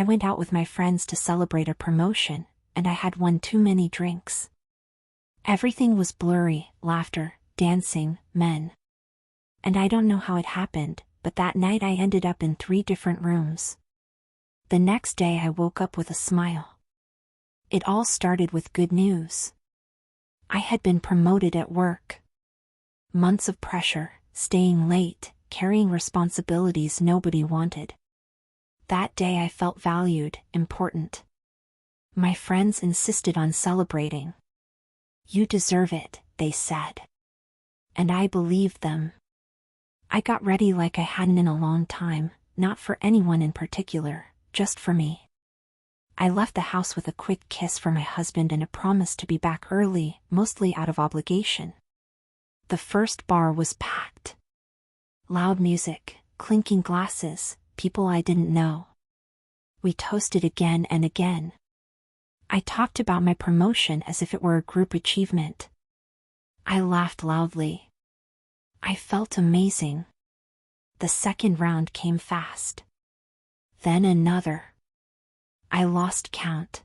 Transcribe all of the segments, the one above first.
I went out with my friends to celebrate a promotion, and I had one too many drinks. Everything was blurry, laughter, dancing, men. And I don't know how it happened, but that night I ended up in 3 different rooms. The next day I woke up with a smile. It all started with good news. I had been promoted at work. Months of pressure, staying late, carrying responsibilities nobody wanted. That day I felt valued, important. My friends insisted on celebrating. "You deserve it," they said. And I believed them. I got ready like I hadn't in a long time, not for anyone in particular, just for me. I left the house with a quick kiss for my husband and a promise to be back early, mostly out of obligation. The first bar was packed. Loud music, clinking glasses, people I didn't know. We toasted again and again. I talked about my promotion as if it were a group achievement. I laughed loudly. I felt amazing. The second round came fast. Then another. I lost count.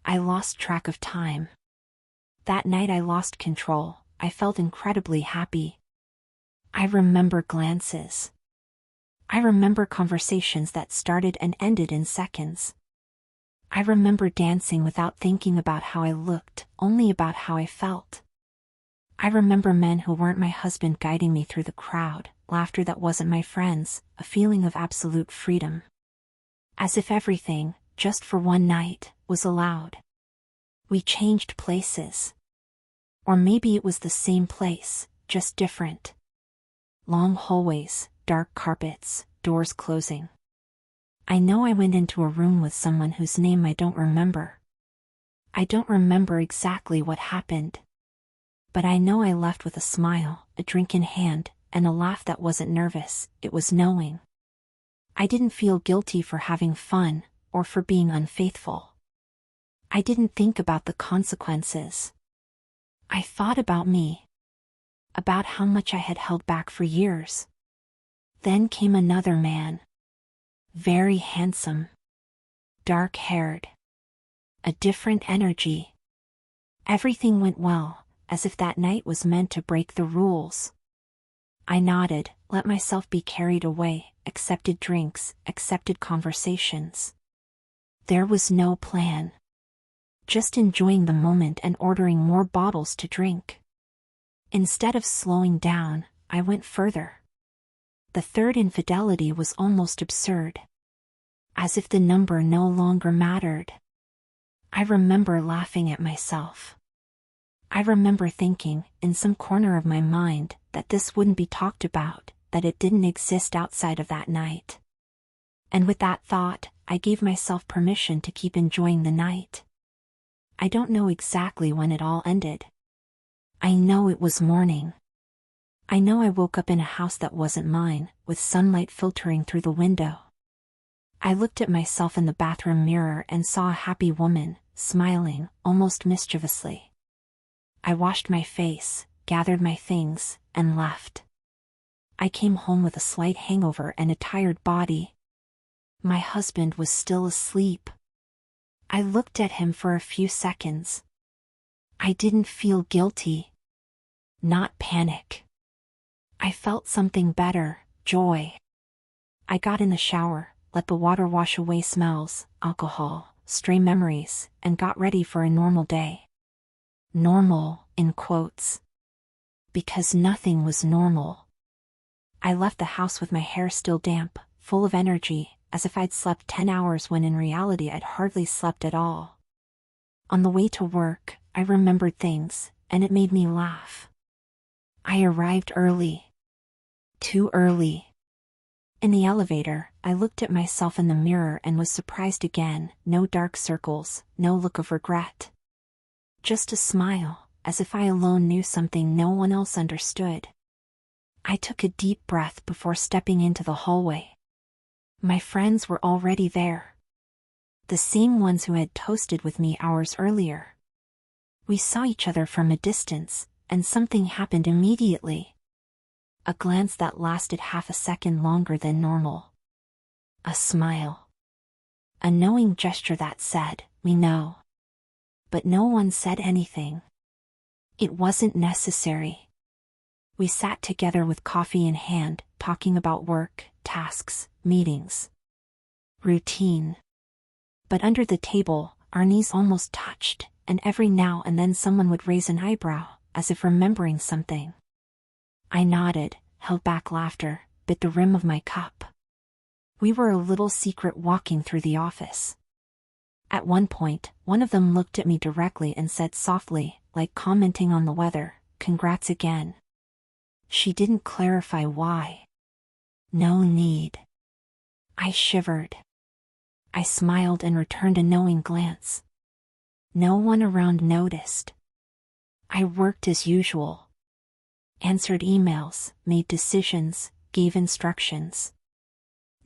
I lost track of time. That night I lost control. I felt incredibly happy. I remember glances. I remember conversations that started and ended in seconds. I remember dancing without thinking about how I looked, only about how I felt. I remember men who weren't my husband guiding me through the crowd, laughter that wasn't my friends, a feeling of absolute freedom. As if everything, just for one night, was allowed. We changed places. Or maybe it was the same place, just different. Long hallways, dark carpets, doors closing. I know I went into a room with someone whose name I don't remember. I don't remember exactly what happened. But I know I left with a smile, a drink in hand, and a laugh that wasn't nervous, it was knowing. I didn't feel guilty for having fun, or for being unfaithful. I didn't think about the consequences. I thought about me. About how much I had held back for years. Then came another man. Very handsome. Dark-haired. A different energy. Everything went well, as if that night was meant to break the rules. I nodded, let myself be carried away, accepted drinks, accepted conversations. There was no plan. Just enjoying the moment and ordering more bottles to drink. Instead of slowing down, I went further. The third infidelity was almost absurd. As if the number no longer mattered. I remember laughing at myself. I remember thinking, in some corner of my mind, that this wouldn't be talked about, that it didn't exist outside of that night. And with that thought, I gave myself permission to keep enjoying the night. I don't know exactly when it all ended. I know it was morning. I know I woke up in a house that wasn't mine, with sunlight filtering through the window. I looked at myself in the bathroom mirror and saw a happy woman, smiling, almost mischievously. I washed my face, gathered my things, and left. I came home with a slight hangover and a tired body. My husband was still asleep. I looked at him for a few seconds. I didn't feel guilty. Not panic. I felt something better, joy. I got in the shower, let the water wash away smells, alcohol, stray memories, and got ready for a normal day. Normal, in quotes. Because nothing was normal. I left the house with my hair still damp, full of energy, as if I'd slept 10 hours when in reality I'd hardly slept at all. On the way to work, I remembered things, and it made me laugh. I arrived early. Too early. In the elevator, I looked at myself in the mirror and was surprised again, no dark circles, no look of regret. Just a smile, as if I alone knew something no one else understood. I took a deep breath before stepping into the hallway. My friends were already there. The same ones who had toasted with me hours earlier. We saw each other from a distance, and something happened immediately. A glance that lasted half a second longer than normal. A smile. a knowing gesture that said, "We know." But no one said anything. It wasn't necessary. We sat together with coffee in hand, talking about work, tasks, meetings, routine. But under the table, our knees almost touched, and every now and then someone would raise an eyebrow, as if remembering something. I nodded, held back laughter, bit the rim of my cup. We were a little secret walking through the office. At one point, one of them looked at me directly and said softly, like commenting on the weather, "Congrats again." She didn't clarify why. No need. I shivered. I smiled and returned a knowing glance. No one around noticed. I worked as usual. Answered emails, made decisions, gave instructions.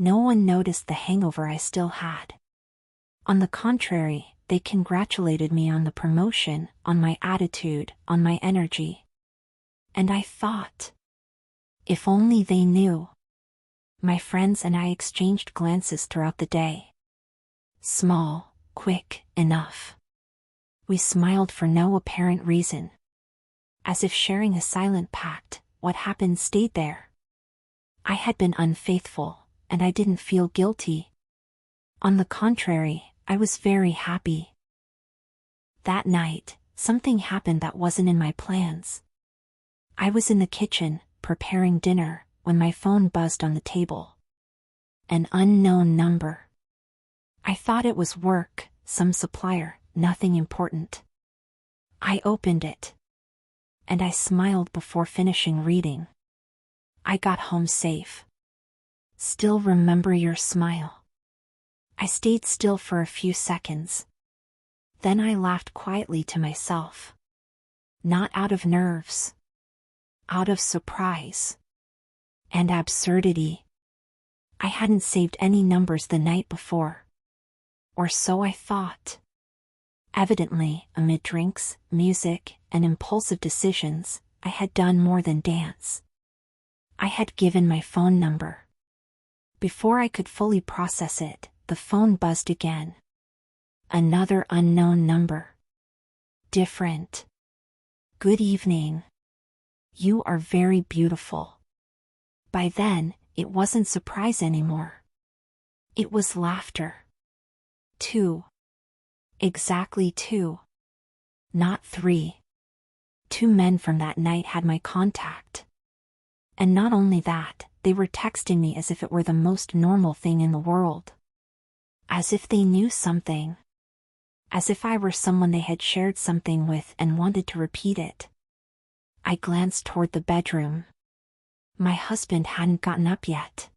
No one noticed the hangover I still had. On the contrary, they congratulated me on the promotion, on my attitude, on my energy. And I thought, if only they knew. My friends and I exchanged glances throughout the day. Small, quick, enough. We smiled for no apparent reason. As if sharing a silent pact, what happened stayed there. I had been unfaithful, and I didn't feel guilty. On the contrary, I was very happy. That night, something happened that wasn't in my plans. I was in the kitchen, preparing dinner, when my phone buzzed on the table. An unknown number. I thought it was work, some supplier, nothing important. I opened it. And I smiled before finishing reading. I got home safe. Still remember your smile. I stayed still for a few seconds. Then I laughed quietly to myself. Not out of nerves. Out of surprise. And absurdity. I hadn't saved any numbers the night before. Or so I thought. Evidently, amid drinks, music, and impulsive decisions, I had done more than dance. I had given my phone number. Before I could fully process it, the phone buzzed again. Another unknown number. Different. Good evening. You are very beautiful. By then, it wasn't surprise anymore. It was laughter. 2. Exactly 2. Not 3. 2 men from that night had my contact. And not only that, they were texting me as if it were the most normal thing in the world. As if they knew something. As if I were someone they had shared something with and wanted to repeat it. I glanced toward the bedroom. My husband hadn't gotten up yet.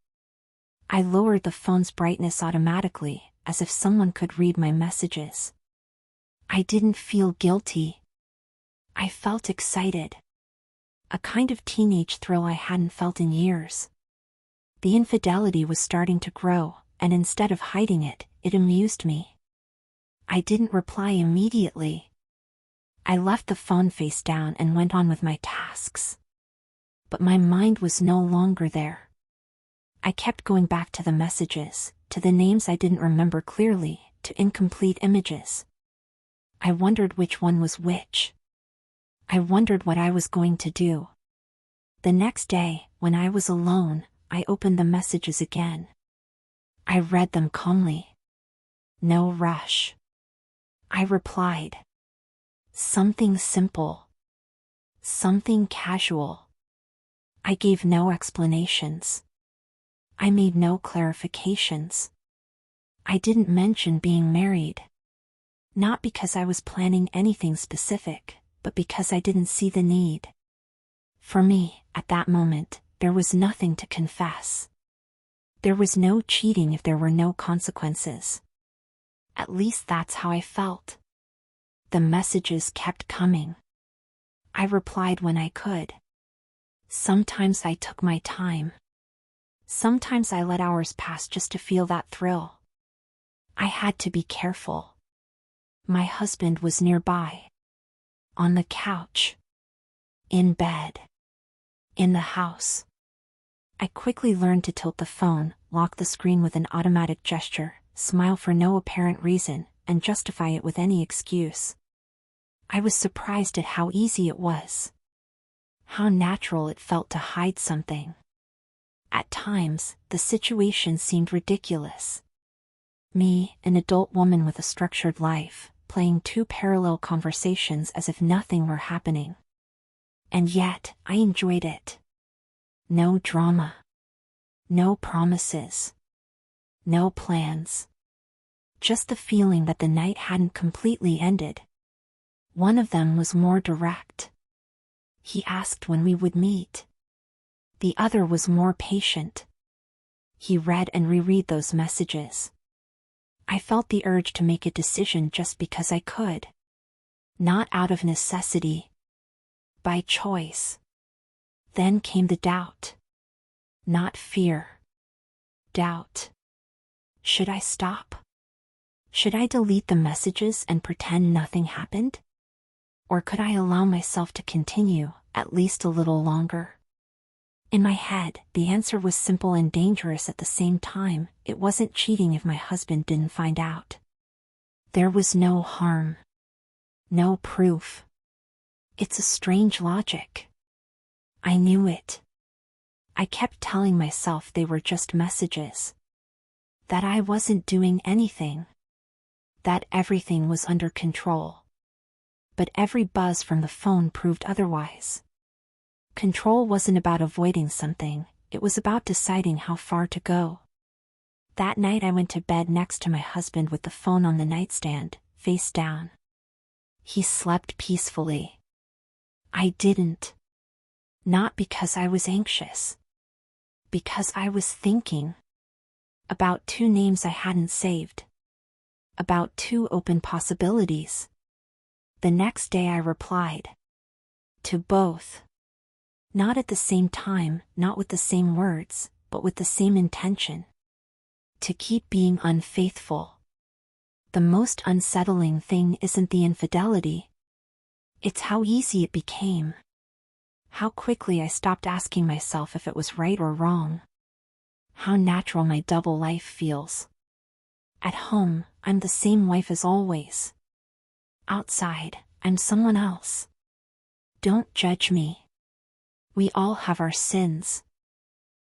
I lowered the phone's brightness automatically, as if someone could read my messages. I didn't feel guilty. I felt excited. A kind of teenage thrill I hadn't felt in years. The infidelity was starting to grow, and instead of hiding it, it amused me. I didn't reply immediately. I left the phone face down and went on with my tasks. But my mind was no longer there. I kept going back to the messages, to the names I didn't remember clearly, to incomplete images. I wondered which one was which. I wondered what I was going to do. The next day, when I was alone, I opened the messages again. I read them calmly. No rush. I replied. Something simple. Something casual. I gave no explanations. I made no clarifications. I didn't mention being married. Not because I was planning anything specific, but because I didn't see the need. For me, at that moment, there was nothing to confess. There was no cheating if there were no consequences. At least that's how I felt. The messages kept coming. I replied when I could. Sometimes I took my time. Sometimes I let hours pass just to feel that thrill. I had to be careful. My husband was nearby. On the couch. In bed. In the house. I quickly learned to tilt the phone, lock the screen with an automatic gesture, smile for no apparent reason, and justify it with any excuse. I was surprised at how easy it was. How natural it felt to hide something. At times, the situation seemed ridiculous. Me, an adult woman with a structured life, playing two parallel conversations as if nothing were happening. And yet, I enjoyed it. No drama. No promises. No plans. Just the feeling that the night hadn't completely ended. One of them was more direct. He asked when we would meet. The other was more patient. He read and reread those messages. I felt the urge to make a decision just because I could. Not out of necessity. By choice. Then came the doubt. Not fear. Doubt. Should I stop? Should I delete the messages and pretend nothing happened? Or could I allow myself to continue, at least a little longer? In my head, the answer was simple and dangerous at the same time. It wasn't cheating if my husband didn't find out. There was no harm. No proof. It's a strange logic. I knew it. I kept telling myself they were just messages. That I wasn't doing anything. That everything was under control. But every buzz from the phone proved otherwise. Control wasn't about avoiding something, it was about deciding how far to go. That night I went to bed next to my husband with the phone on the nightstand, face down. He slept peacefully. I didn't. Not because I was anxious. Because I was thinking. About two names I hadn't saved. About two open possibilities. The next day I replied. To both. Not at the same time, not with the same words, but with the same intention. To keep being unfaithful. The most unsettling thing isn't the infidelity. It's how easy it became. How quickly I stopped asking myself if it was right or wrong. How natural my double life feels. At home, I'm the same wife as always. Outside, I'm someone else. Don't judge me. We all have our sins.